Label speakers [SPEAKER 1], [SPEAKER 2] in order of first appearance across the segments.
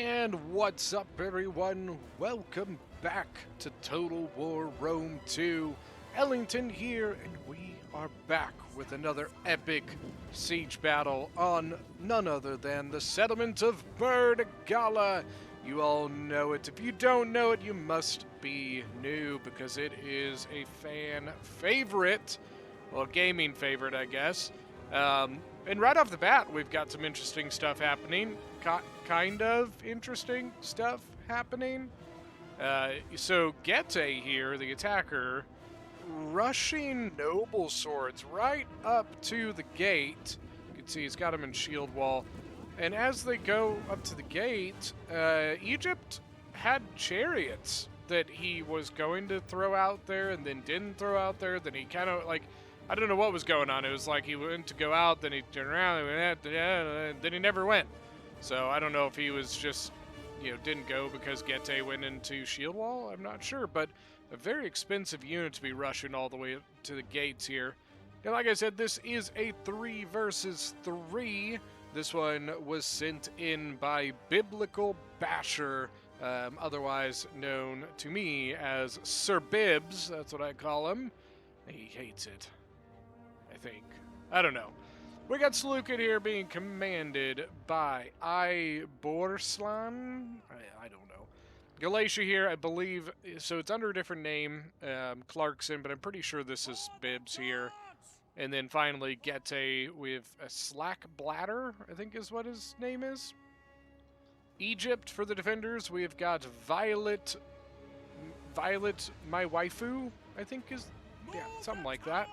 [SPEAKER 1] And what's up, everyone? Welcome back to Total War Rome 2. Ellington here, and we are back with another epic siege battle on none other than the settlement of Bertigala. You all know it. If you don't know it, you must be new because it is a fan favorite. Well, gaming favorite, I guess. And right off the bat, we've got some interesting stuff happening. Kind of interesting stuff happening. So Gete here, the attacker, rushing noble swords right up to the gate. You can see he's got them in shield wall. And as they go up to the gate, Egypt had chariots that he was going to throw out there and then didn't throw out there. Then he kind of like, I don't know what was going on. It was like he went to go out, then he turned around, and then he never went. So I don't know if he was just, didn't go because Gete went into shield wall. I'm not sure, but a very expensive unit to be rushing all the way to the gates here. And like I said, this is a 3 versus 3. This one was sent in by Biblical Basher, otherwise known to me as Sir Bibbs. That's what I call him. He hates it, I think. I don't know. We got Seleucid here being commanded by Borslan. I don't know. Galatia here, I believe, so it's under a different name, Clarkson, but I'm pretty sure this is Bibbs here. And then finally Gete with a Slack Bladder, I think is what his name is. Egypt for the defenders, we've got Violet, my waifu, I think is, yeah, something like that.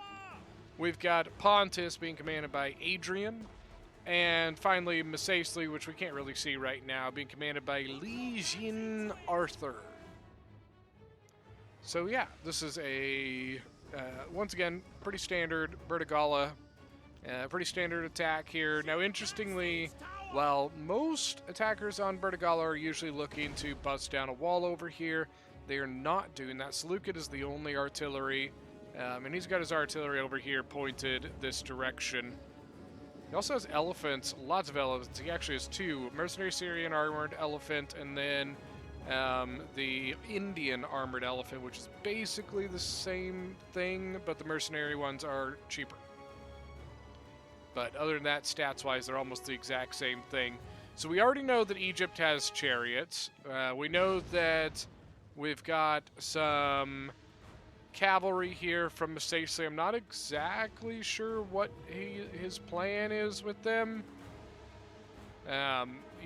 [SPEAKER 1] We've got Pontus being commanded by Adrian. And finally, Masacely, which we can't really see right now, being commanded by Legion Arthur. So yeah, this is a, once again, pretty standard Bertigala. Pretty standard attack here. Now, interestingly, while most attackers on Bertigala are usually looking to bust down a wall over here, they are not doing that. Seleucid is the only artillery. And he's got his artillery over here pointed this direction. He also has elephants, lots of elephants. He actually has 2. Mercenary Syrian armored elephant, and then the Indian armored elephant, which is basically the same thing, but the mercenary ones are cheaper. But other than that, stats-wise, they're almost the exact same thing. So we already know that Egypt has chariots. We know that we've got some cavalry here from Masacely. I'm not exactly sure what his plan is with them. You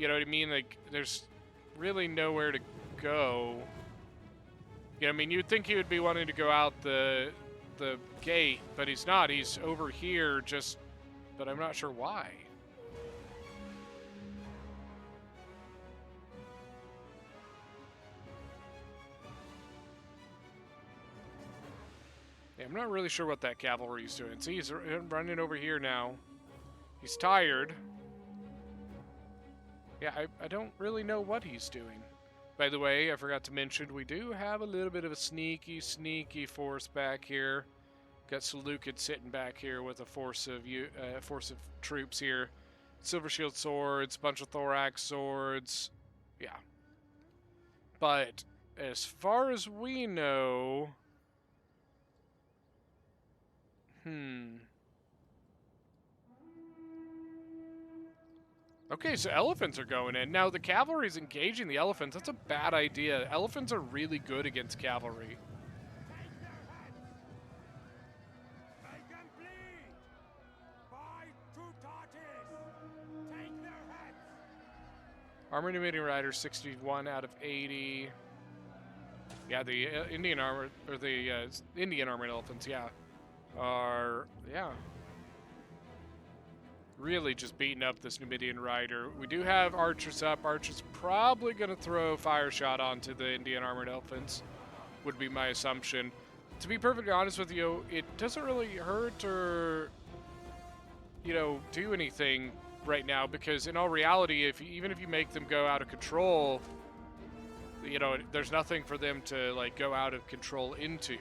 [SPEAKER 1] know what I mean? Like, there's really nowhere to go. You know, I mean, you'd think he would be wanting to go out the gate, but he's not. He's over here just, but I'm not sure why. Yeah, I'm not really sure what that cavalry's doing. See, he's running over here now. He's tired. Yeah, I don't really know what he's doing. By the way, I forgot to mention, we do have a little bit of a sneaky force back here. Got Seleucid sitting back here with a force of troops here. Silver shield swords, bunch of thorax swords. Yeah. But as far as we know, okay, so elephants are going in. Now, the cavalry's engaging the elephants. That's a bad idea. Elephants are really good against cavalry. Armored invading riders, 61 out of 80. Yeah, the Indian armored, or the Indian armored elephants, yeah, are, yeah, really just beating up this Numidian rider. We do have archers up. Archers probably going to throw fire shot onto the Indian armored elephants, would be my assumption. To be perfectly honest with you, it doesn't really hurt or, do anything right now, because in all reality, even if you make them go out of control, there's nothing for them to like go out of control into.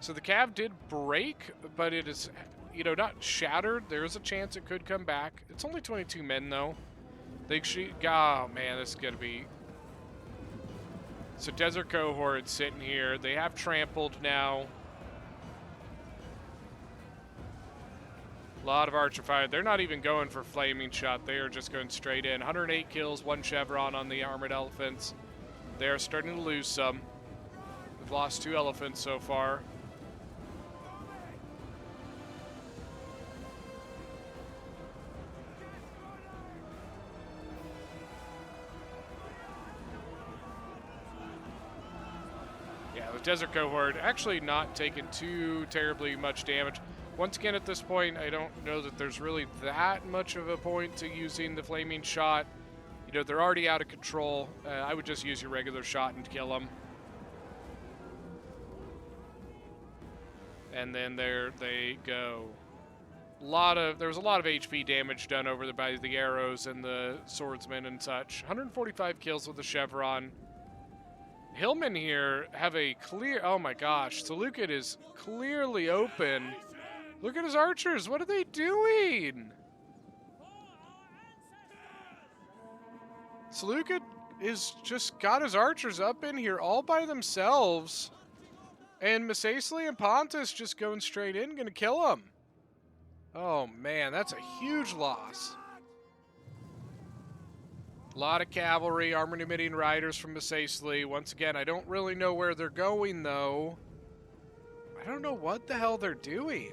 [SPEAKER 1] So the cav did break, but it is, you know, not shattered. There is a chance it could come back. It's only 22 men, though. They shoot. Oh, man, this is going to be... So Desert Cohort sitting here. They have trampled now. A lot of archer fire. They're not even going for flaming shot. They are just going straight in. 108 kills, 1 chevron on the armored elephants. They're starting to lose some. We've lost 2 elephants so far. Yeah, the Desert Cohort actually not taking too terribly much damage. Once again, at this point, I don't know that there's really that much of a point to using the flaming shot. You know, they're already out of control. I would just use your regular shot and kill them. And then there they go. There was a lot of HP damage done over there by the arrows and the swordsmen and such. 145 kills with the chevron. Hillmen here have a clear... Oh my gosh, Seleucid is clearly open. Look at his archers. What are they doing? Seleucid is just got his archers up in here all by themselves. And Mesasli and Pontus just going straight in, gonna kill him. Oh man, that's a huge loss. A lot of cavalry, armor-emitting riders from Mesasli. Once again, I don't really know where they're going, though. I don't know what the hell they're doing.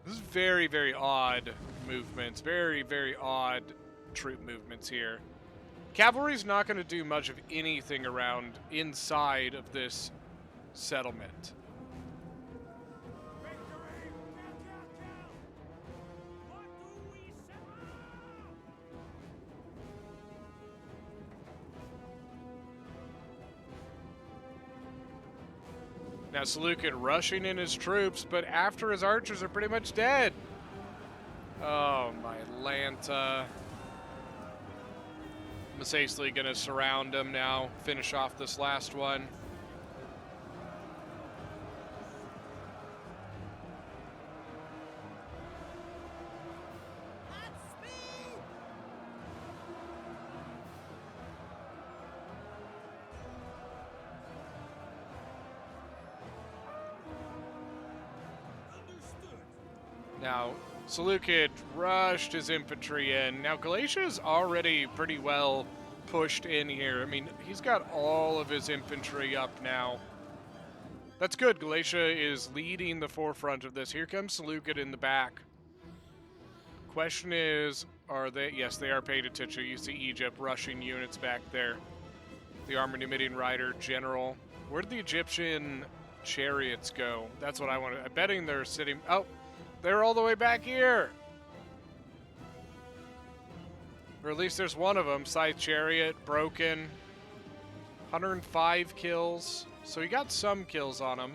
[SPEAKER 1] This is very, very odd movements. Very, very odd troop movements here. Cavalry's not going to do much of anything around inside of this settlement. Now Seleucid rushing in his troops, but after his archers are pretty much dead. Oh, my Lanta. Mesasli gonna surround him now, finish off this last one. Now, Seleucid rushed his infantry in. Now, Galatia's already pretty well pushed in here. I mean, he's got all of his infantry up now. That's good. Galatia is leading the forefront of this. Here comes Seleucid in the back. Question is, are they... Yes, they are paying attention. You see Egypt rushing units back there. The armor-emitting rider general. Where did the Egyptian chariots go? That's what I wanted. I'm betting they're sitting... Oh! They're all the way back here. Or at least there's one of them. Scythe Chariot, broken. 105 kills. So he got some kills on him.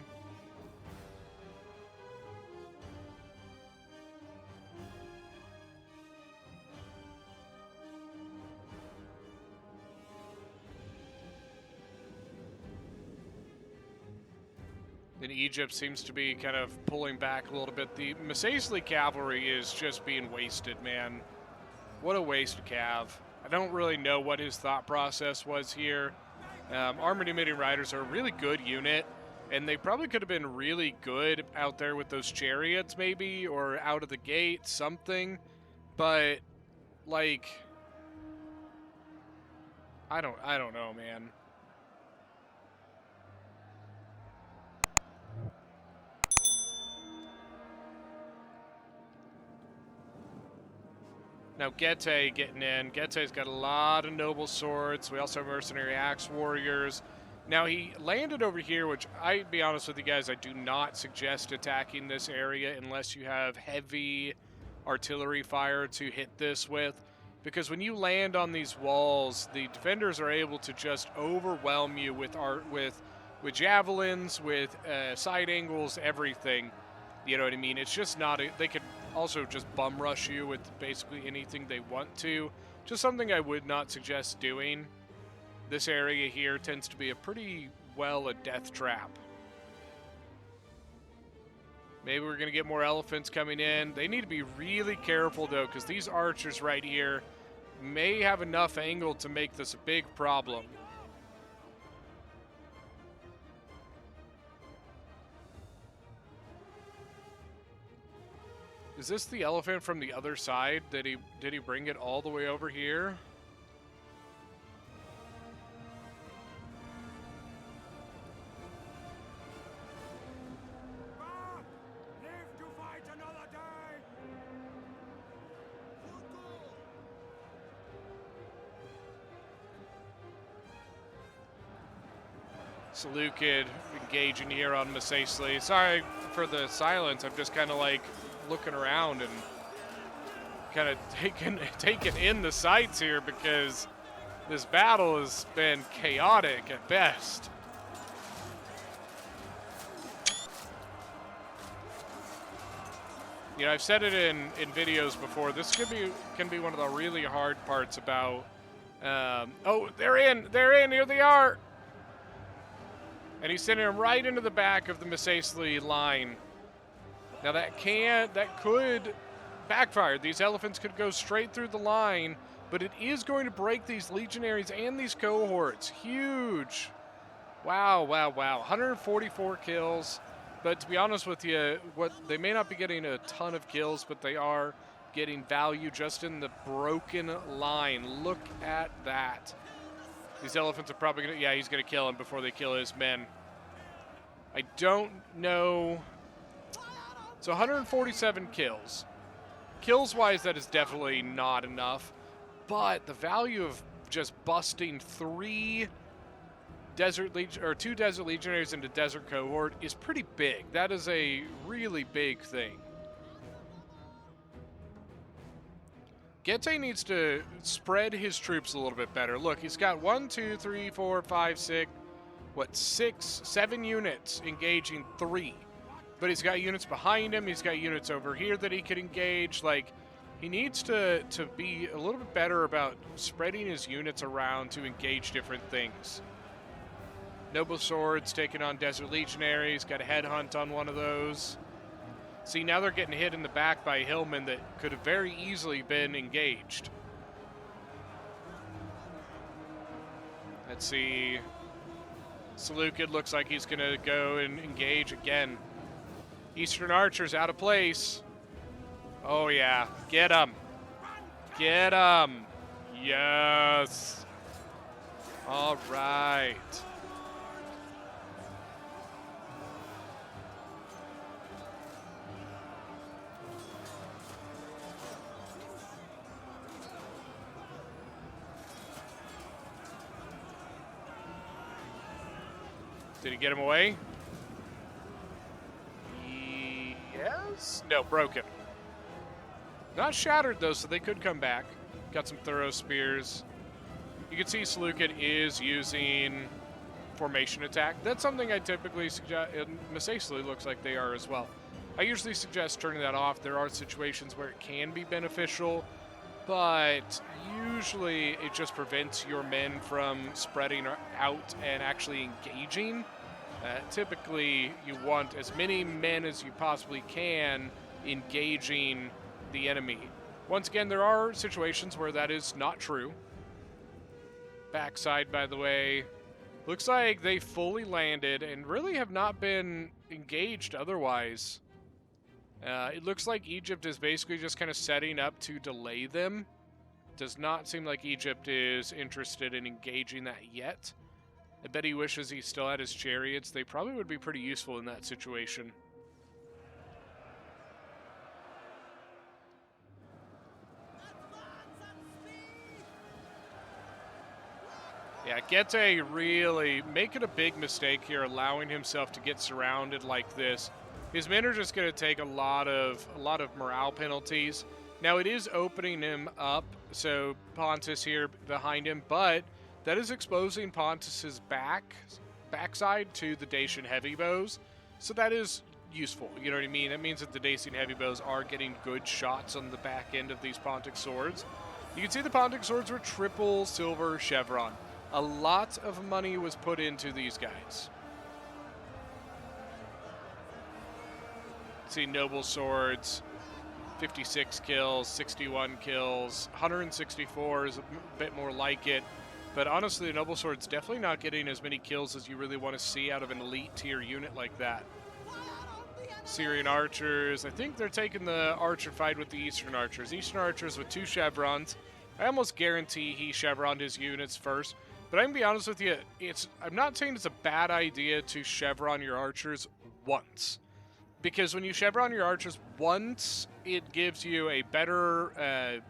[SPEAKER 1] And Egypt seems to be kind of pulling back a little bit. The Mesasli cavalry is just being wasted, man. What a waste of cav. I don't really know what his thought process was here. Armored emitting riders are a really good unit, and they probably could have been really good out there with those chariots maybe, or out of the gate, something. But, like, I don't know, man. Now Getae getting in. Getae's got a lot of noble swords. We also have mercenary axe warriors. Now he landed over here, which I'd be honest with you guys, I do not suggest attacking this area unless you have heavy artillery fire to hit this with. Because when you land on these walls, the defenders are able to just overwhelm you with javelins, with side angles, everything. You know what I mean? It's just not they could also just bum rush you with basically anything they want to. Just something I would not suggest doing. This area here tends to be a pretty well a death trap. Maybe we're going to get more elephants coming in. They need to be really careful, though, because these archers right here may have enough angle to make this a big problem. Is this the elephant from the other side? Did he bring it all the way over here?
[SPEAKER 2] Live to fight another day.
[SPEAKER 1] Seleucid engaging here on Masacely. Sorry for the silence. I'm just kind of like looking around and kind of taking in the sights here because this battle has been chaotic at best. You know, I've said it in videos before. This can be one of the really hard parts about. Oh, they're in. Here they are. And he's sending them right into the back of the Masacely line. Now that could backfire. These elephants could go straight through the line, but it is going to break these legionaries and these cohorts. Huge. Wow. 144 kills. But to be honest with you, they may not be getting a ton of kills, but they are getting value just in the broken line. Look at that. These elephants are probably going to... Yeah, he's going to kill him before they kill his men. I don't know... So 147 kills. Kills-wise, that is definitely not enough. But the value of just busting two Desert Legionaries into Desert Cohort is pretty big. That is a really big thing. Getae needs to spread his troops a little bit better. Look, he's got 7 units engaging 3. But he's got units behind him. He's got units over here that he could engage. Like, he needs to be a little bit better about spreading his units around to engage different things. Noble Swords taking on Desert Legionaries. Got a headhunt on one of those. See, now they're getting hit in the back by hillmen that could have very easily been engaged. Let's see. Seleucid looks like he's going to go and engage again. Eastern Archers out of place. Oh, yeah. Get him. Get him. Yes. All right. Did he get him away? Yes? No, broken. Not shattered, though, so they could come back. Got some thorough spears. You can see Seleucid is using formation attack. That's something I typically suggest, and Masacely looks like they are as well. I usually suggest turning that off. There are situations where it can be beneficial, but usually it just prevents your men from spreading out and actually engaging. Typically, you want as many men as you possibly can engaging the enemy. Once again, there are situations where that is not true. Backside, by the way, looks like they fully landed and really have not been engaged otherwise. It looks like Egypt is basically just kind of setting up to delay them. Does not seem like Egypt is interested in engaging that yet. I bet he wishes he still had his chariots. They probably would be pretty useful in that situation. Yeah, Getae really making a big mistake here, allowing himself to get surrounded like this. His men are just going to take a lot of morale penalties. Now it is opening him up, so Pontus here behind him, but that is exposing Pontus's backside to the Dacian heavy bows. So that is useful, you know what I mean? That means that the Dacian heavy bows are getting good shots on the back end of these Pontic swords. You can see the Pontic swords were triple silver chevron. A lot of money was put into these guys. See, noble swords, 56 kills, 61 kills, 164 is a bit more like it. But honestly, the noble sword's definitely not getting as many kills as you really want to see out of an elite tier unit like that. Syrian archers, I think they're taking the archer fight with the Eastern archers. Eastern archers with 2 chevrons. I almost guarantee he chevroned his units first. But I can be honest with you, I'm not saying it's a bad idea to chevron your archers once. Because when you chevron your archers once, it gives you a better...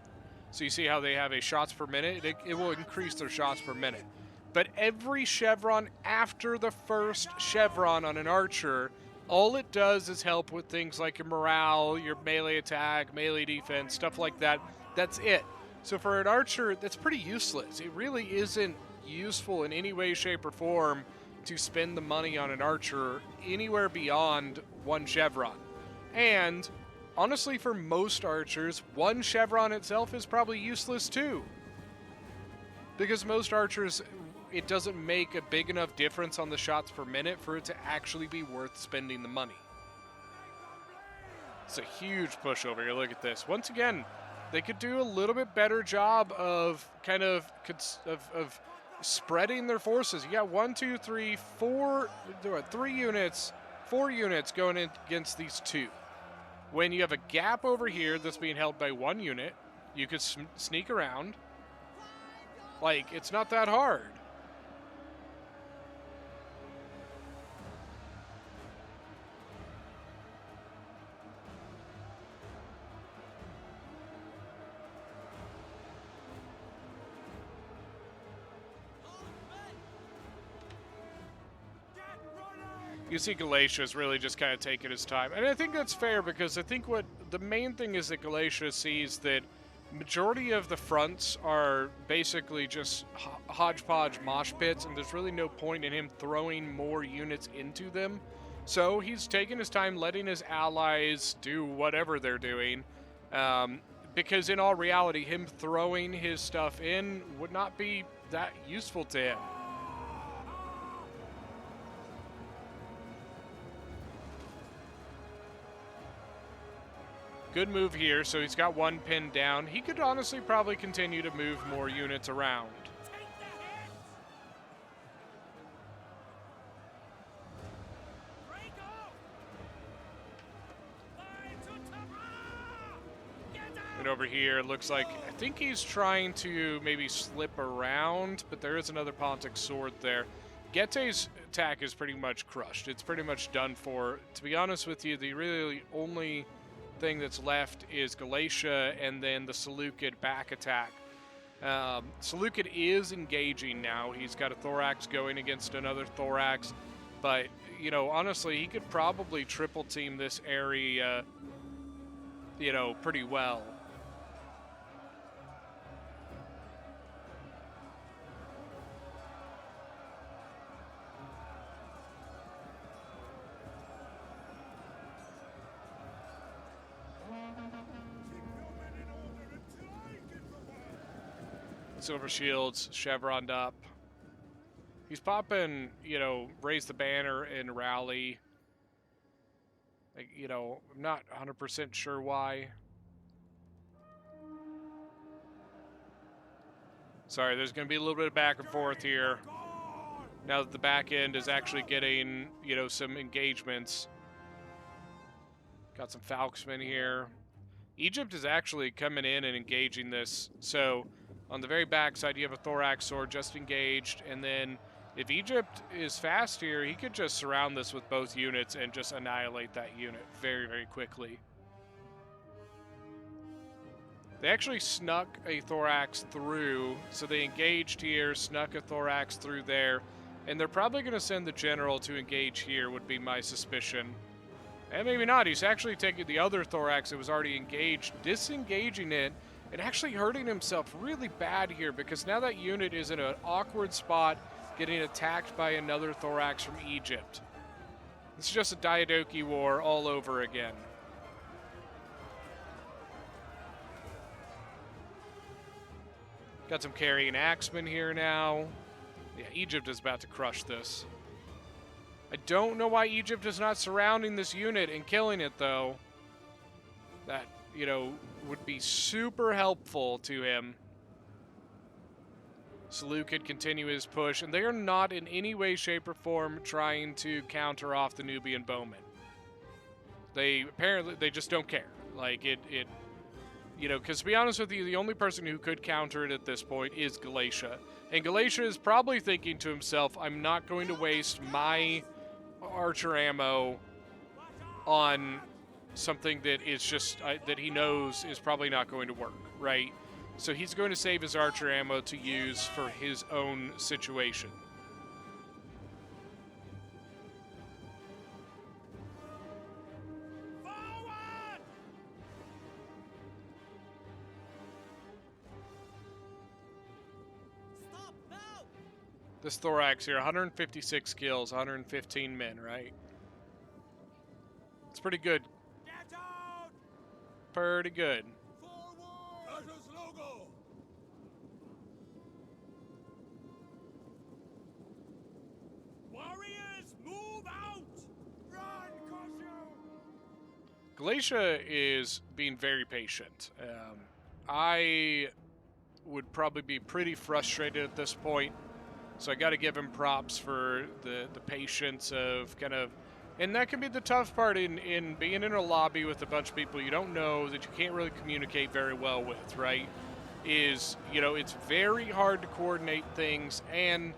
[SPEAKER 1] so you see how they have a shots per minute? It will increase their shots per minute. But every chevron after the first chevron on an archer, all it does is help with things like your morale, your melee attack, melee defense, stuff like that. That's it. So for an archer, that's pretty useless. It really isn't useful in any way, shape, or form to spend the money on an archer anywhere beyond 1 chevron. And honestly, for most archers, 1 chevron itself is probably useless too. Because most archers, it doesn't make a big enough difference on the shots per minute for it to actually be worth spending the money. It's a huge push over here. Look at this. Once again, they could do a little bit better job of kind of spreading their forces. You got 1, 2, 3, 4, 3 units, 4 units going in against these 2. When you have a gap over here that's being held by 1 unit, you could sneak around. Like, it's not that hard. You see Galatia's really just kind of taking his time. And I think that's fair because I think what the main thing is that Galatia sees that majority of the fronts are basically just hodgepodge mosh pits, and there's really no point in him throwing more units into them. So he's taking his time letting his allies do whatever they're doing. Because in all reality, him throwing his stuff in would not be that useful to him. Good move here, so he's got 1 pinned down. He could honestly probably continue to move more units around. And over here, it looks like, I think he's trying to maybe slip around, but there is another Pontic sword there. Gette's attack is pretty much crushed. It's pretty much done for. To be honest with you, the really only thing that's left is Galatia and then the Seleucid back attack. Seleucid is engaging now. He's got a Thorax going against another Thorax, but, you know, honestly, he could probably triple team this area, you know, pretty well. Silver shields, chevroned up. He's popping, you know, raise the banner and rally. Like, you know, I'm not 100% sure why. Sorry, there's going to be a little bit of back and forth here. Now that the back end is actually getting, you know, some engagements. Got some Falksmen here. Egypt is actually coming in and engaging this. So on the very back side, you have a Thorax sword just engaged. And then if Egypt is fast here, he could just surround this with both units and just annihilate that unit very, very quickly. They actually snuck a Thorax through. So they engaged here, snuck a Thorax through there. And they're probably going to send the general to engage here, would be my suspicion. And maybe not. He's actually taking the other Thorax that was already engaged, disengaging it, and actually hurting himself really bad here because now that unit is in an awkward spot getting attacked by another Thorax from Egypt. It's just a Diadochi war all over again. Got some carrying axemen here now. Yeah, Egypt is about to crush this. I don't know why Egypt is not surrounding this unit and killing it, though. That, you know, would be super helpful to him. Seleucid could continue his push, and they are not in any way, shape, or form trying to counter off the Nubian bowmen. They just don't care. Like, you know, because to be honest with you, the only person who could counter it at this point is Galatia. And Galatia is probably thinking to himself, I'm not going to waste my archer ammo on something that is just, that he knows is probably not going to work, right? So he's going to save his archer ammo to use for his own situation.
[SPEAKER 2] Forward! Stop now!
[SPEAKER 1] This thorax here, 156 kills, 115 men, right? It's pretty good.
[SPEAKER 2] Get out!
[SPEAKER 1] Pretty good.
[SPEAKER 2] Forward! Let us logo! Warriors, move out! Run, Koshu!
[SPEAKER 1] Galatia is being very patient. I would probably be pretty frustrated at this point, so I got to give him props for the patience of kind of, and that can be the tough part in being in a lobby with a bunch of people you don't know, that you can't really communicate very well with, right? Is, you know, it's very hard to coordinate things, and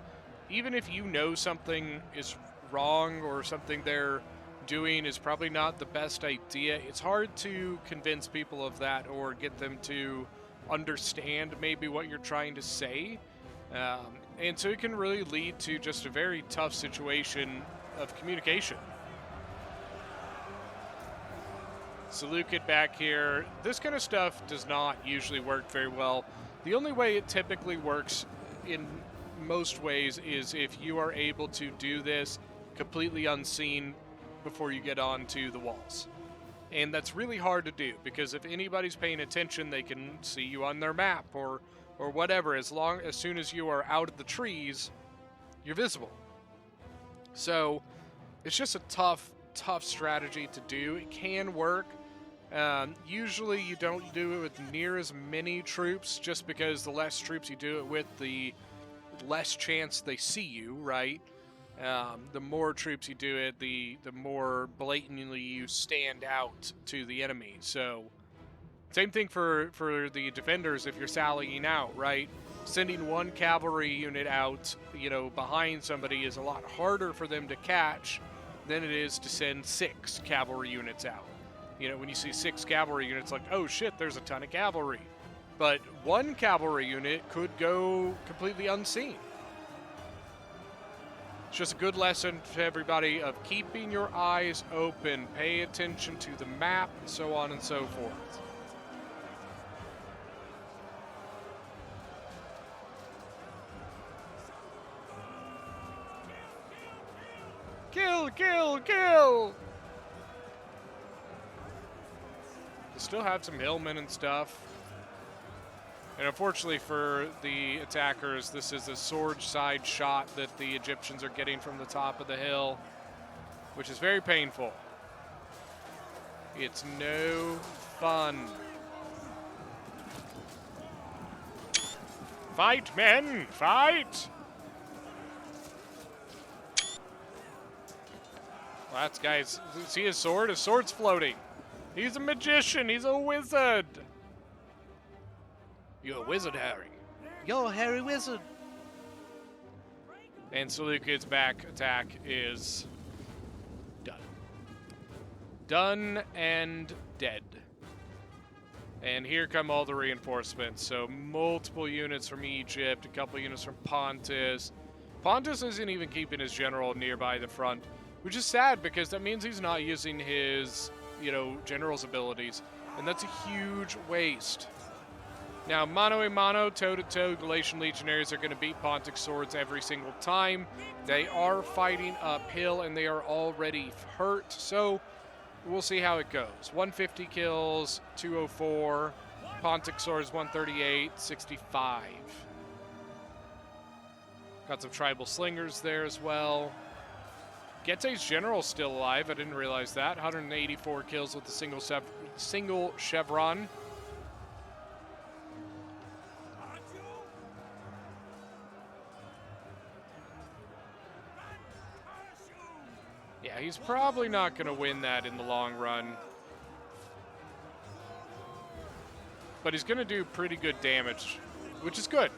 [SPEAKER 1] even if you know something is wrong or something they're doing is probably not the best idea, it's hard to convince people of that or get them to understand maybe what you're trying to say. And so it can really lead to just a very tough situation of communication. Seleucid back here. This kind of stuff does not usually work very well. The only way it typically works in most ways is if you are able to do this completely unseen before you get onto the walls. And that's really hard to do, because if anybody's paying attention, they can see you on their map or whatever. As soon as you are out of the trees, you're visible. So it's just a tough strategy to do. It can work. Usually you don't do it with near as many troops, just because the less troops you do it with, the less chance they see you, right? The more troops you do it, the more blatantly you stand out to the enemy. So, same thing for the defenders if you're sallying out, right? Sending one cavalry unit out, you know, behind somebody is a lot harder for them to catch than it is to send 6 cavalry units out. You know, when you see 6 cavalry units, like, oh shit, there's a ton of cavalry. But one cavalry unit could go completely unseen. It's just a good lesson to everybody of keeping your eyes open, pay attention to the map, and so on and so forth. Kill, kill, kill! They still have some hillmen and stuff. And unfortunately for the attackers, this is a sword side shot that the Egyptians are getting from the top of the hill, which is very painful. It's no fun. Fight, men! Fight! Well, that's, guys, see his sword? His sword's floating. He's a magician. He's a wizard. You're a wizard, Harry. You're a Harry Wizard. And Seleucid's back attack is done. Done and dead. And here come all the reinforcements. So multiple units from Egypt, a couple units from Pontus. Pontus isn't even keeping his general nearby the front, which is sad because that means he's not using his, you know, general's abilities. And that's a huge waste. Now, mano a mano, toe-to-toe, Galatian legionaries are going to beat Pontic swords every single time. They are fighting uphill, and they are already hurt, so we'll see how it goes. 150 kills, 204. Pontic swords, 138, 65. Got some tribal slingers there as well. Gette's general still alive. I didn't realize that. 184 kills with a single chevron. Yeah, he's probably not going to win that in the long run. But he's going to do pretty good damage, which is good.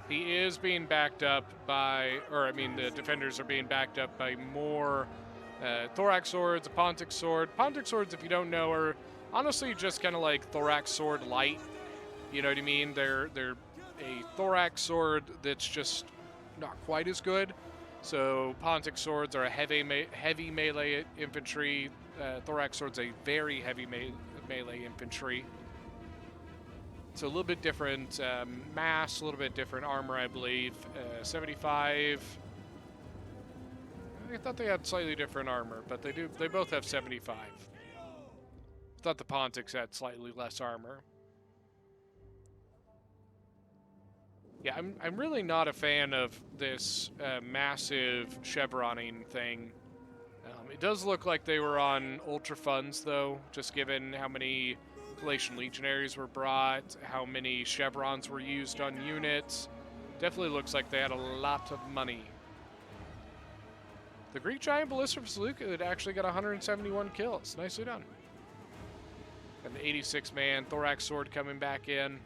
[SPEAKER 1] He is being backed up by, the defenders are being backed up by more thorax swords, a pontic sword. Pontic swords, if you don't know, are honestly just kind of like thorax sword light. You know what I mean? They're a thorax sword that's just not quite as good. So pontic swords are a heavy melee infantry. Thorax swords a very heavy melee infantry. So a little bit different mass, a little bit different armor, I believe. 75. I thought they had slightly different armor, but they do. They both have 75. I thought the Pontics had slightly less armor. Yeah, I'm really not a fan of this massive chevroning thing. It does look like they were on ultra funds, though, just given how many Galatian legionaries were brought, how many chevrons were used on units. Definitely looks like they had a lot of money. The Greek giant ballista for Seleucid had actually got 171 kills. Nicely done. And the 86-man thorax sword coming back in.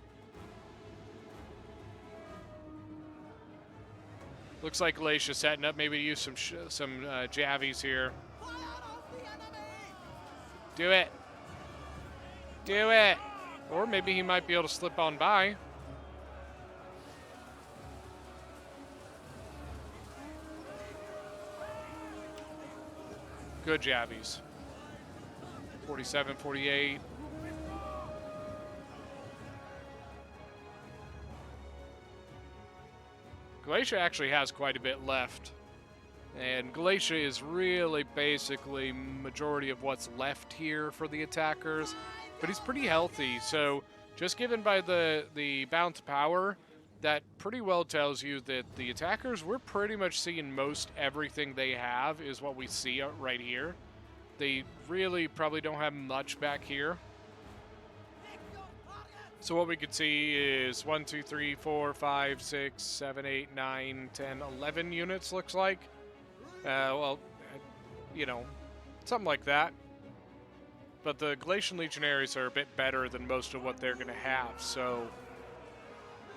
[SPEAKER 1] Looks like Galatia setting up maybe to use some javies here. Do it. Do it. Or maybe he might be able to slip on by. Good javies. 47, 48. Galatia actually has quite a bit left. And Galatia is really basically majority of what's left here for the attackers. But he's pretty healthy, so just given by the bounce power, that pretty well tells you that the attackers, we're pretty much seeing most everything they have is what we see right here. They really probably don't have much back here. So what we could see is 1, 2, 3, 4, 5, 6, 7, 8, 9, 10, 11 units, looks like. Well, you know, something like that. But the Galatian legionaries are a bit better than most of what they're going to have, so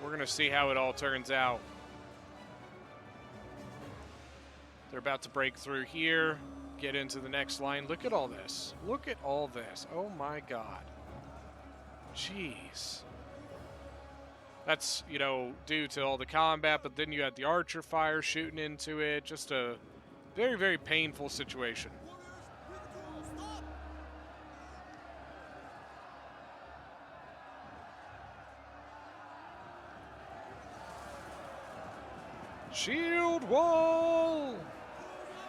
[SPEAKER 1] we're going to see how it all turns out. They're about to break through here, get into the next line. Look at all this. Look at all this. Oh my god. Jeez. That's, you know, due to all the combat, but then you had the archer fire shooting into it. Just a very, very painful situation. Shield wall!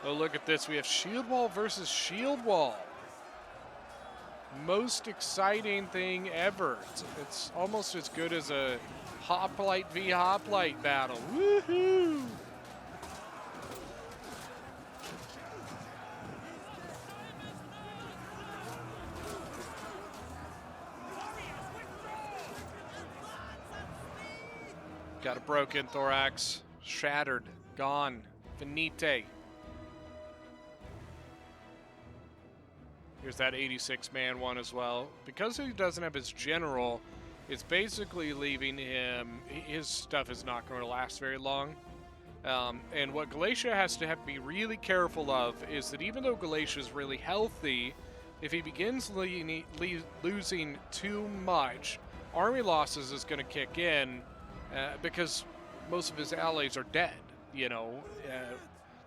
[SPEAKER 1] Oh, look at this. We have shield wall versus shield wall. Most exciting thing ever. It's almost as good as a hoplite v hoplite battle. Woohoo! Got a broken thorax. Shattered. Gone. Finite. Here's that 86-man one as well. Because he doesn't have his general, it's basically leaving him... His stuff is not going to last very long. And what Galatia has to be really careful of is that even though Galatia is really healthy, if he begins losing too much, army losses is going to kick in because most of his allies are dead, you know.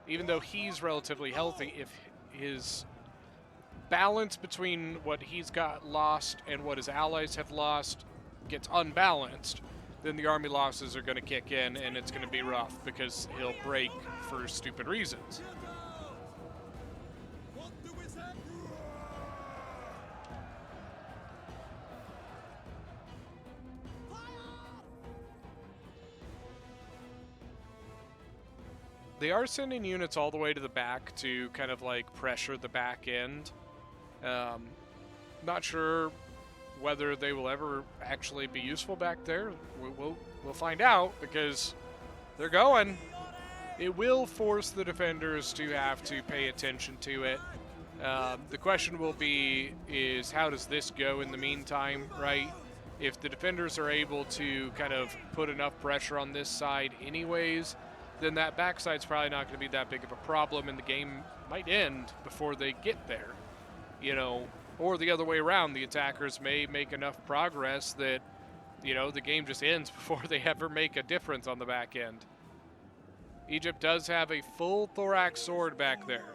[SPEAKER 1] Even though he's relatively healthy, if his balance between what he's got lost and what his allies have lost gets unbalanced, then the army losses are going to kick in and it's going to be rough because he'll break for stupid reasons. They are sending units all the way to the back to kind of like pressure the back end. Not sure whether they will ever actually be useful back there. We'll find out, because they're going. It will force the defenders to have to pay attention to it. The question will be is how does this go in the meantime, right? If the defenders are able to kind of put enough pressure on this side anyways, then that backside's probably not going to be that big of a problem, and the game might end before they get there, you know, or the other way around. The attackers may make enough progress that, you know, the game just ends before they ever make a difference on the back end. Egypt does have a full thorax sword back there.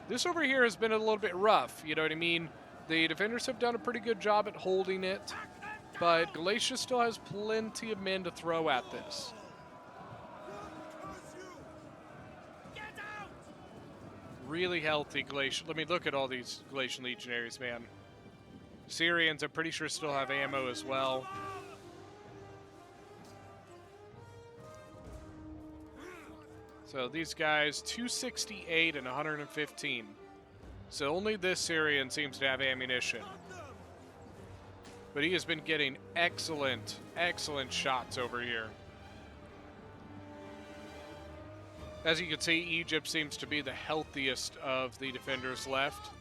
[SPEAKER 1] This over here has been a little bit rough, you know what I mean? The defenders have done a pretty good job at holding it, but Galatia still has plenty of men to throw at this. Really healthy Galatian. Let me look at all these Galatian legionaries, man. Syrians, I'm pretty sure, still have ammo as well. So these guys, 268 and 115. So only this Syrian seems to have ammunition. But he has been getting excellent, excellent shots over here. As you can see, Egypt seems to be the healthiest of the defenders left.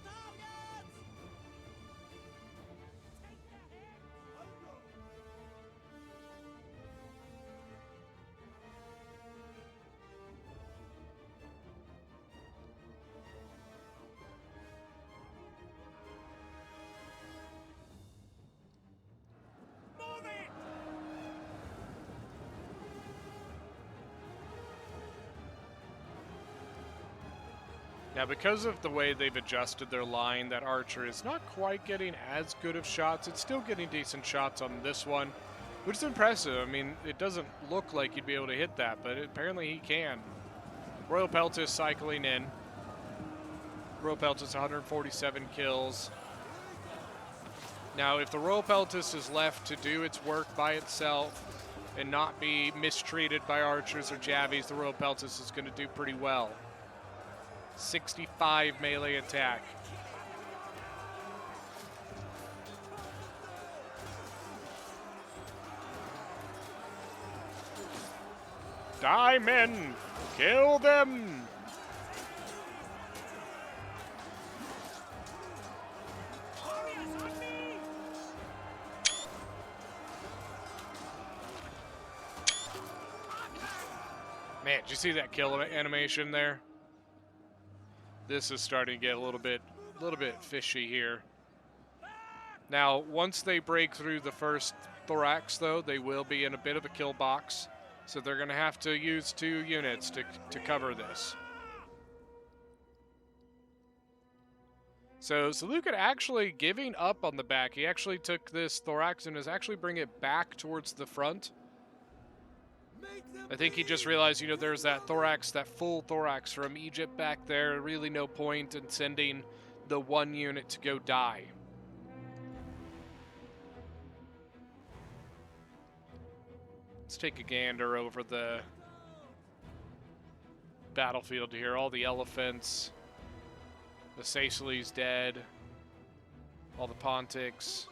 [SPEAKER 1] Now, because of the way they've adjusted their line, that archer is not quite getting as good of shots. It's still getting decent shots on this one, which is impressive. I mean, it doesn't look like you'd be able to hit that, but apparently he can. Royal Peltis cycling in. Royal Peltis 147 kills. Now, if the Royal Peltis is left to do its work by itself and not be mistreated by archers or javies, the Royal Peltis is going to do pretty well. 65 melee attack. Die, men! Kill them! Man, did you see that kill animation there? This is starting to get a little bit fishy here. Now, once they break through the first thorax, though, they will be in a bit of a kill box. So they're going to have to use 2 units to cover this. So Seleucid actually giving up on the back. He actually took this thorax and is actually bringing it back towards the front. I think he just realized, you know, there's that thorax, that full thorax from Egypt back there. Really no point in sending the 1 unit to go die. Let's take a gander over the battlefield here. All the elephants. The Sicili's dead. All the Pontics.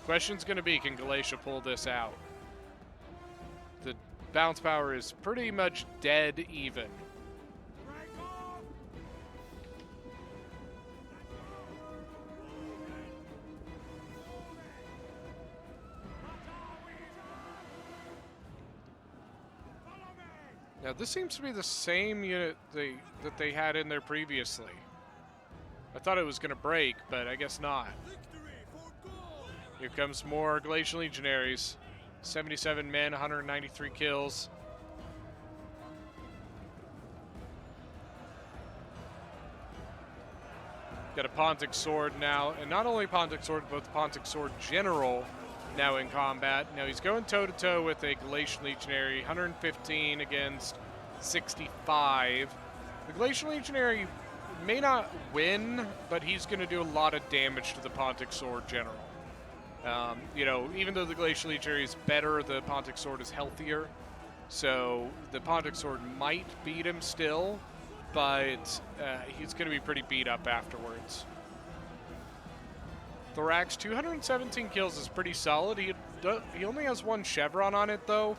[SPEAKER 1] Question's going to be, can Galatia pull this out? The bounce power is pretty much dead even. Now this seems to be the same unit that they had in there previously. I thought it was going to break, but I guess not. Here comes more Galatian Legionaries. 77 men, 193 kills. Got a Pontic Sword now, and not only Pontic Sword, but the Pontic Sword General now in combat. Now he's going toe-to-toe with a Galatian Legionary, 115 against 65. The Galatian Legionary may not win, but he's going to do a lot of damage to the Pontic Sword General. You know, even though the Glacial Legionary is better, the Pontic Sword is healthier. So the Pontic Sword might beat him still, but he's going to be pretty beat up afterwards. Thorax, 217 kills is pretty solid. He only has one chevron on it, though,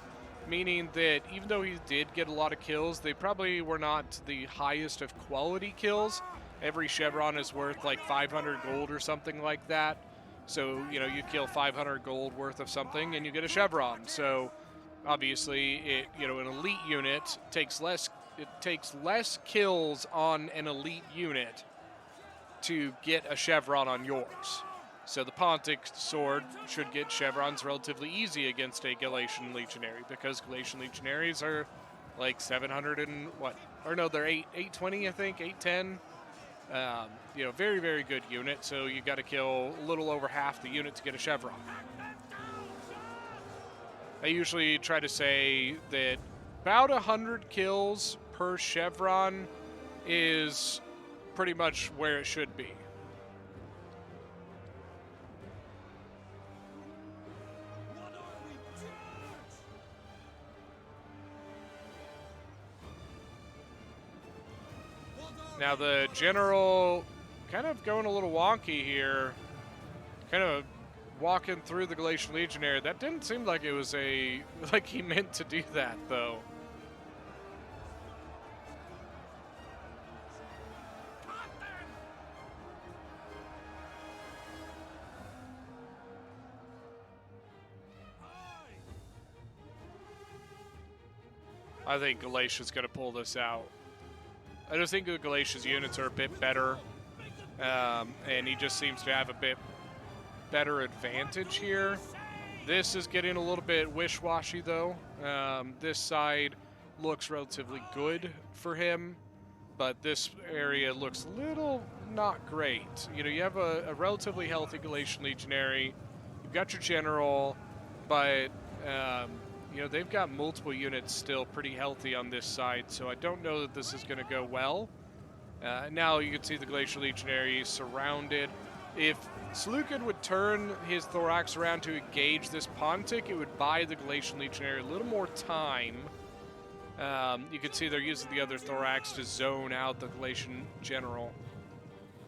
[SPEAKER 1] meaning that even though he did get a lot of kills, they probably were not the highest of quality kills. Every chevron is worth like 500 gold or something like that. So, you know, you kill 500 gold worth of something and you get a chevron. So, obviously, an elite unit takes less kills on an elite unit to get a chevron on yours. So the Pontic Sword should get chevrons relatively easy against a Galatian Legionary, because Galatian Legionaries are like 700 and what? Or no, they're 820, I think, 810. Very, very good unit. So you got to kill a little over half the unit to get a chevron. I usually try to say that about 100 kills per chevron is pretty much where it should be. Now the general kind of going a little wonky here, kind of walking through the Galatian Legionary. That didn't seem like it was like he meant to do that, though. I think Galatia's going to pull this out. I just think the Galatia's units are a bit better, and he just seems to have a bit better advantage here. This is getting a little bit wish-washy, though. This side looks relatively good for him, but this area looks a little not great. You know, you have a relatively healthy Galatian Legionary. You've got your general, but they've got multiple units still pretty healthy on this side, so I don't know that this is going to go well. Now you can see the Glacial Legionary surrounded. If Seleucid would turn his Thorax around to engage this Pontic, it would buy the Galatian Legionary a little more time. You can see they're using the other Thorax to zone out the Galatian General.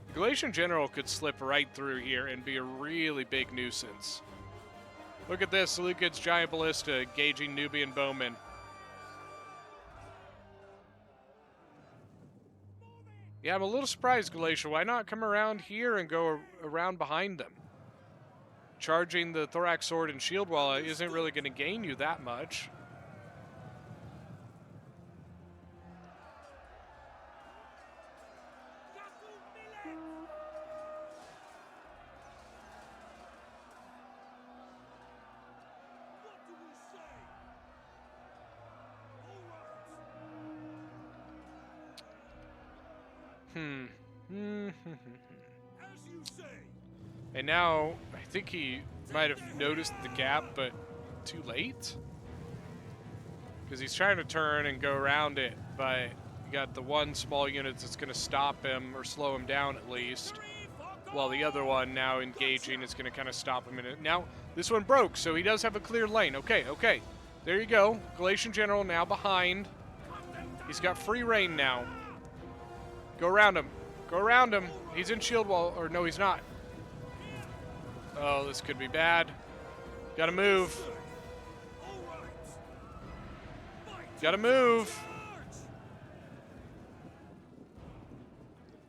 [SPEAKER 1] The Galatian General could slip right through here and be a really big nuisance. Look at this, Seleucid's Giant Ballista engaging Nubian Bowmen. Yeah, I'm a little surprised, Galatia. Why not come around here and go around behind them? Charging the Thorax Sword and Shield Wall isn't really going to gain you that much. And now, I think he might have noticed the gap, but too late? Because he's trying to turn and go around it, but you got the one small unit that's going to stop him, or slow him down at least, while the other one now engaging is going to kind of stop him in it. Now, this one broke, so he does have a clear lane. Okay. There you go. Galatian General now behind. He's got free reign now. Go around him. Go around him. He's in shield wall. Or no, he's not. Oh, this could be bad. Gotta move. Gotta move.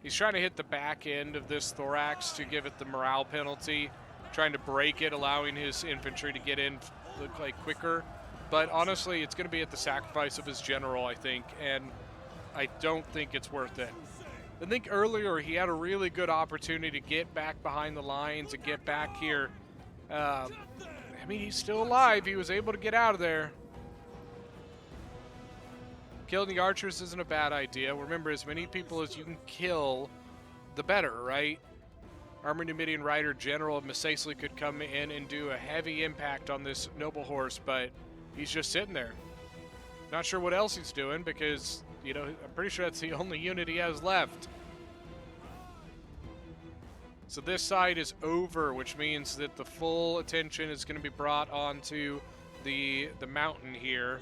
[SPEAKER 1] He's trying to hit the back end of this Thorax to give it the morale penalty. Trying to break it, allowing his infantry to get in look like quicker. But honestly, it's going to be at the sacrifice of his general, I think. And I don't think it's worth it. I think earlier he had a really good opportunity to get back behind the lines and get back here. I mean, he's still alive. He was able to get out of there. Killing the archers isn't a bad idea. Remember, as many people as you can kill, the better, right? Armored Numidian Rider General of Massaceae could come in and do a heavy impact on this noble horse, but he's just sitting there. Not sure what else he's doing because, I'm pretty sure that's the only unit he has left. So this side is over, which means that the full attention is going to be brought onto the mountain here.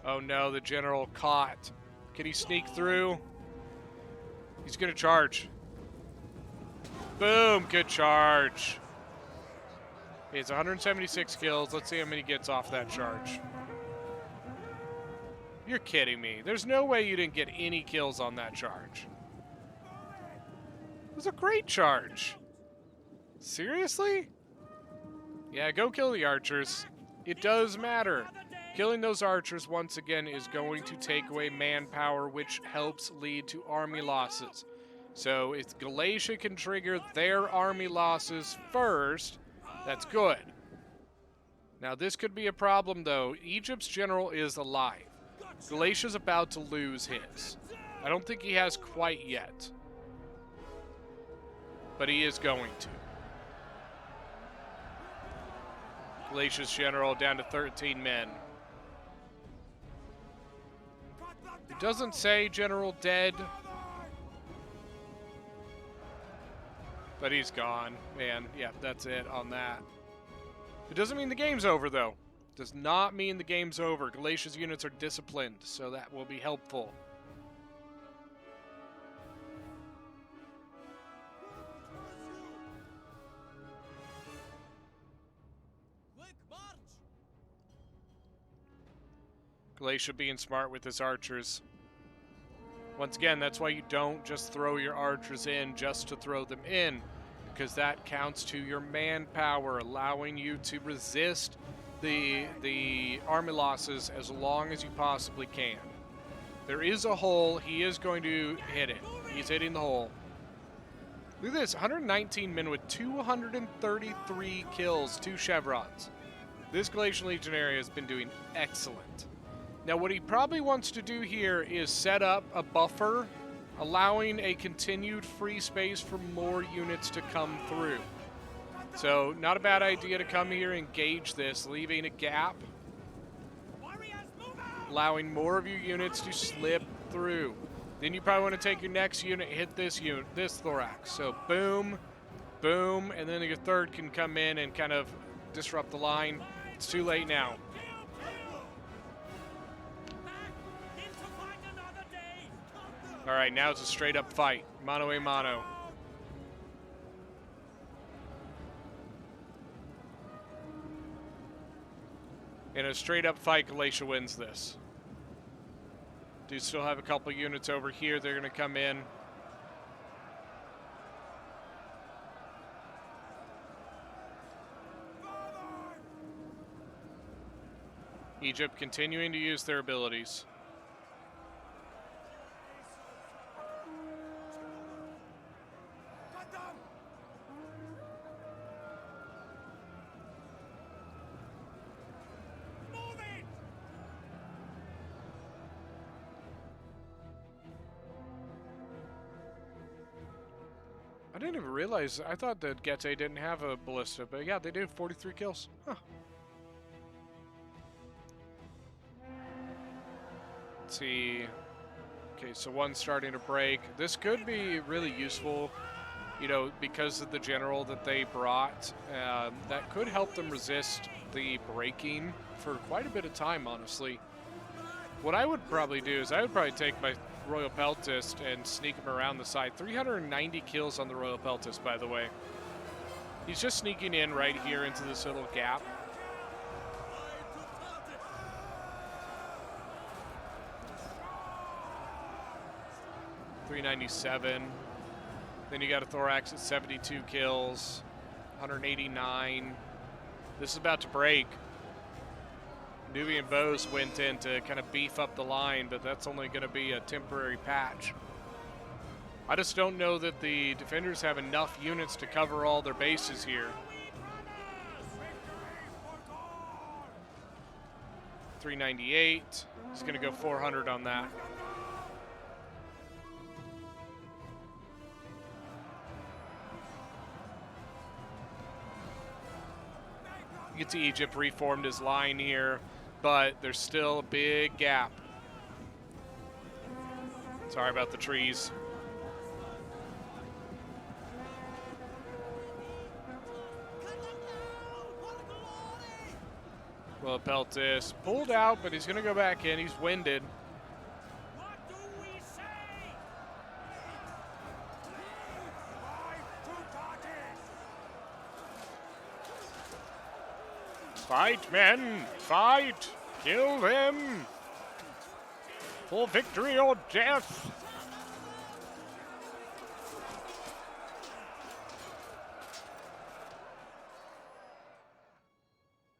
[SPEAKER 1] Oh no, the general caught. Can he sneak through? He's going to charge. Boom, good charge. It's 176 kills. Let's see how many he gets off that charge. You're kidding me. There's no way you didn't get any kills on that charge. It was a great charge. Seriously? Yeah, go kill the archers. It does matter. Killing those archers, once again, is going to take away manpower, which helps lead to army losses. So if Galatia can trigger their army losses first, that's good. Now, this could be a problem, though. Egypt's general is alive. Galatia's about to lose his. I don't think he has quite yet. But he is going to. Galatia's general down to 13 men. It doesn't say general dead. But he's gone. Man, yeah, that's it on that. It doesn't mean the game's over, though. Does not mean the game's over. Galatia's units are disciplined, so that will be helpful. Galatia being smart with his archers. Once again, that's why you don't just throw your archers in just to throw them in, because that counts to your manpower, allowing you to resist the army losses as long as you possibly can. There is a hole. He is going to hit it. He's hitting the hole. Look at this, 119 men with 233 kills, 2 chevrons. This Galatian Legionary has been doing excellent. Now, what he probably wants to do here is set up a buffer, allowing a continued free space for more units to come through. So, not a bad idea to come here and engage this, leaving a gap, allowing more of your units to slip through. Then you probably want to take your next unit, hit this unit, this thorax. So, boom, boom, and then your third can come in and kind of disrupt the line. It's too late now. All right, now it's a straight-up fight, mano a mano. In a straight-up fight, Galatia wins this. Do still have a couple units over here. They're going to come in. Egypt continuing to use their abilities. I didn't even realize. I thought that Getae didn't have a ballista, but yeah, they do. 43 kills. Huh. Let's see. Okay, so one's starting to break. This could be really useful, you know, because of the general that they brought. That could help them resist the breaking for quite a bit of time, honestly. What I would probably do is I would probably take my Royal Peltist and sneak him around the side. 390 kills on the Royal Peltist, by the way. He's just sneaking in right here into this little gap. .397. Then you got a Thorax at 72 kills, 189. This is about to break. Nubian bows went in to kind of beef up the line, but that's only going to be a temporary patch. I just don't know that the defenders have enough units to cover all their bases here. .398. He's going to go 400 on that. You get to Egypt, reformed his line here, but there's still a big gap. Sorry about the trees. Well, Peltis pulled out, but he's going to go back in. He's winded.
[SPEAKER 2] What do we say? Five to target!
[SPEAKER 1] Fight, men! Fight! Kill them! For victory or death!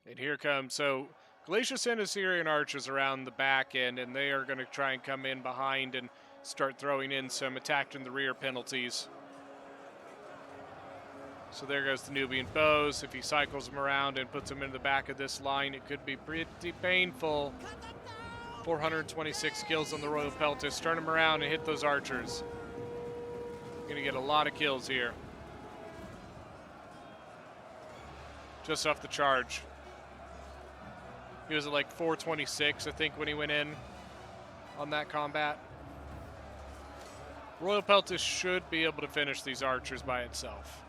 [SPEAKER 1] And here comes, so Glacier sent Assyrian archers around the back end, and they are going to try and come in behind and start throwing in some attack in the rear penalties. So there goes the Nubian foes. If he cycles them around and puts them in the back of this line, it could be pretty painful. 426 kills on the Royal Peltis. Turn them around and hit those archers. Going to get a lot of kills here. Just off the charge. He was at like 426, I think, when he went in on that combat. Royal Peltis should be able to finish these archers by itself.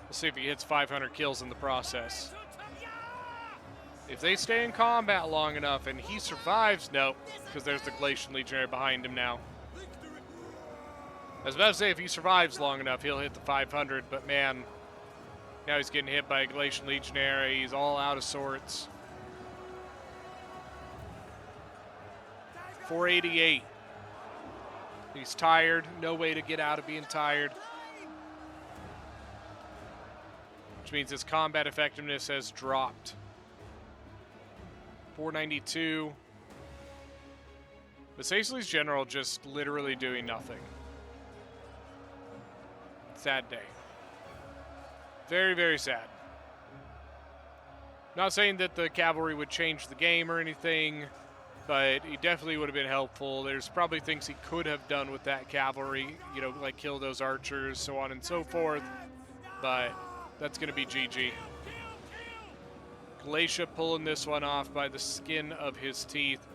[SPEAKER 1] We'll see if he hits 500 kills in the process. If they stay in combat long enough and he survives, no, because there's the Glacian Legionary behind him now. I was about to say if he survives long enough, he'll hit the 500, but man, now he's getting hit by a Glacian Legionary. He's all out of sorts. 488. He's tired. No way to get out of being tired. Which means his combat effectiveness has dropped. 492. But Sicely's general just literally doing nothing. Sad day. Very, very sad. Not saying that the cavalry would change the game or anything, but he definitely would have been helpful. There's probably things he could have done with that cavalry, you know, like kill those archers, so on and so forth, but that's going to be GG. Galatia pulling this one off by the skin of his teeth.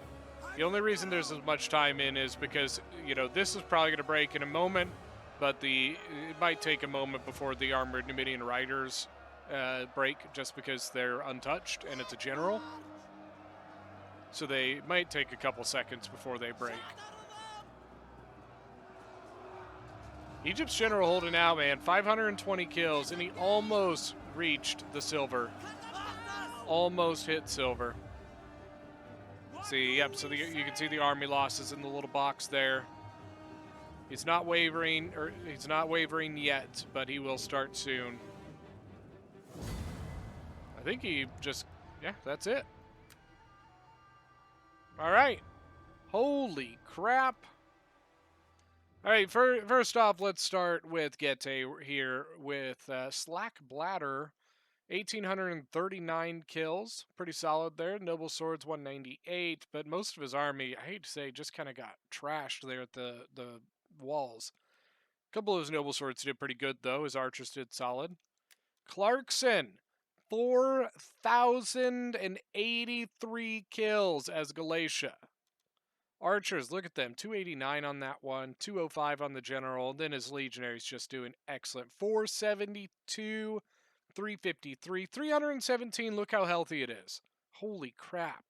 [SPEAKER 1] The only reason there's as much time in is because, you know, this is probably going to break in a moment, but it might take a moment before the armored Numidian riders break, just because they're untouched and it's a general. So they might take a couple seconds before they break. Egypt's general holding out, man. 520 kills, and he almost reached the silver. Almost hit silver. See, yep, so you can see the army losses in the little box there. He's not wavering, or he's not wavering yet, but he will start soon. I think he just, yeah, that's it. All right. Holy crap. All right, first off, let's start with Gete here with Slack Bladder, 1,839 kills. Pretty solid there. Noble Swords, 198, but most of his army, I hate to say, just kind of got trashed there at the walls. A couple of his Noble Swords did pretty good, though. His archers did solid. Clarkson, 4,083 kills as Galatia. Archers, look at them. 289 on that one, 205 on the general. Then his legionaries just doing excellent. 472, 353, 317. Look how healthy it is. Holy crap.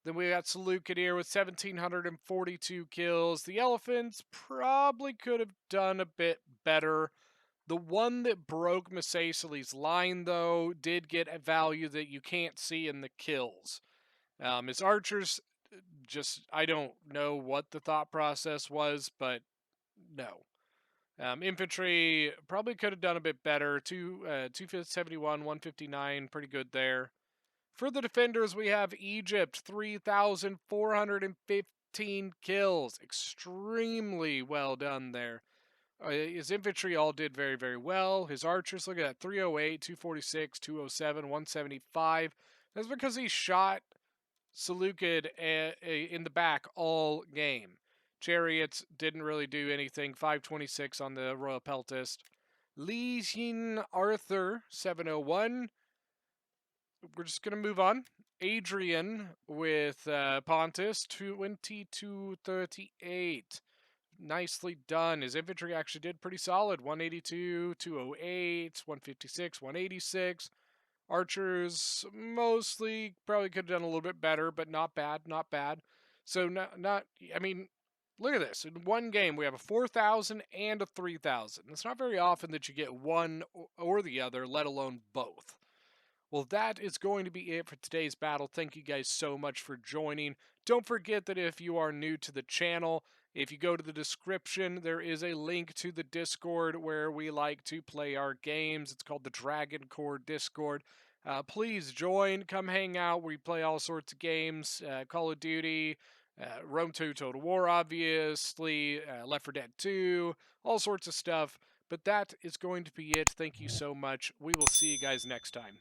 [SPEAKER 1] Then we got Seleucid here with 1,742 kills. The elephants probably could have done a bit better. The one that broke Masacely's line, though, did get a value that you can't see in the kills. His archers, just, I don't know what the thought process was, but no. Infantry probably could have done a bit better. 271, 159, pretty good there. For the defenders, we have Egypt, 3,415 kills. Extremely well done there. His infantry all did very, very well. His archers, look at that, 308, 246, 207, 175. That's because he shot Seleucid in the back all game. Chariots didn't really do anything. 526 on the Royal Peltist. Legion Arthur, 701. We're just going to move on. Adrian with Pontus, 2238. Nicely done. His infantry actually did pretty solid. 182, 208, 156, 186. Archers mostly probably could have done a little bit better, but not bad, not bad. So not I mean, look at this. In one game, we have a 4,000 and a 3,000. It's not very often that you get one or the other, let alone both. Well, that is going to be it for today's battle. Thank you guys so much for joining. Don't forget that if you are new to the channel, if you go to the description, there is a link to the Discord where we like to play our games. It's called the Dragon Core Discord. Please join, come hang out. We play all sorts of games, Call of Duty, Rome 2 Total War, obviously, Left 4 Dead 2, all sorts of stuff. But that is going to be it. Thank you so much. We will see you guys next time.